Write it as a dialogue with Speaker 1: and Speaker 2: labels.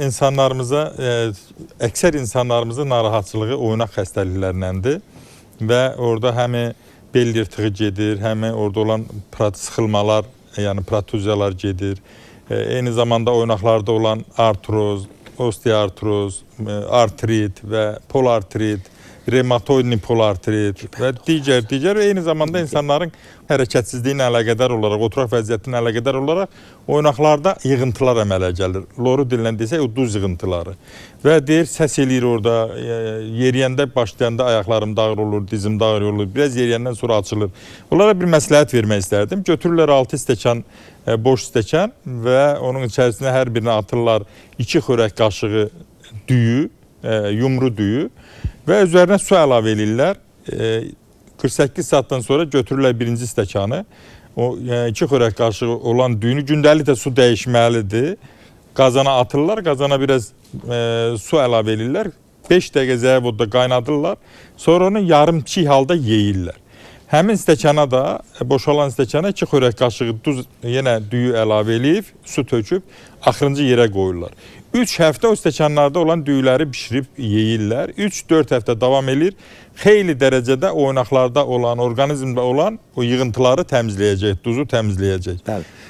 Speaker 1: İnsanlarımıza, əksər insanlarımızın narahatçılığı oynaq xəstəliklərindəndir və orada həmi bel yırtığı gedir, həmi orada olan sıxılmalar, yəni protuziyalar gedir. Eyni zamanda oynaqlarda olan artroz, osteoartroz, artrit və polartrit, revmatoid polartrit və digər eyni zamanda insanların hərəkətsizliyi ilə əlaqədar olaraq, oturaq vəziyyətinə əlaqədar olaraq oynaqlarda yığıntılar əmələ gəlir. Loru dillə desək, o duz yığıntıları. Və deyir, səs eləyir orada, yeriyəndə, başlayanda ayaqlarım dağır olur, dizim dağır olur, biraz yeriyəndən sonra açılır. Onlara bir məsləhət vermək istərdim. Götürürlər 6 stəkan, boş stəkan və onun içərisində hər birini atırlar 2 xörək qaşığı düyü, yumru düyü və üzərinə su əlavə edirlər. 48 saatdan sonra götürürlər birinci stəkanı. O 2 xörək qaşığı olan düyünü gündəlik də su dəyişməlidir. Qazana atırlar, qazana biraz su əlavə edirlər. 5 dəqiqə zəif odda qaynadırlar. Sonra onu yarım çiğ halda yeyirlər. Həmin stəkana da, boşalan stəkana 2 xörək qaşığı duz, yenə düyü əlavə edib, su töküb, axırıncı yerə qoyurlar. 3 həftə o stəkanlarda olan düyüləri bişirib yeyirlər. 3-4 həftə davam edir. Xeyli dərəcədə oynaqlarda olan, orqanizmdə olan o yığıntıları təmizləyəcək, duzu təmizləyəcək.
Speaker 2: Bəli.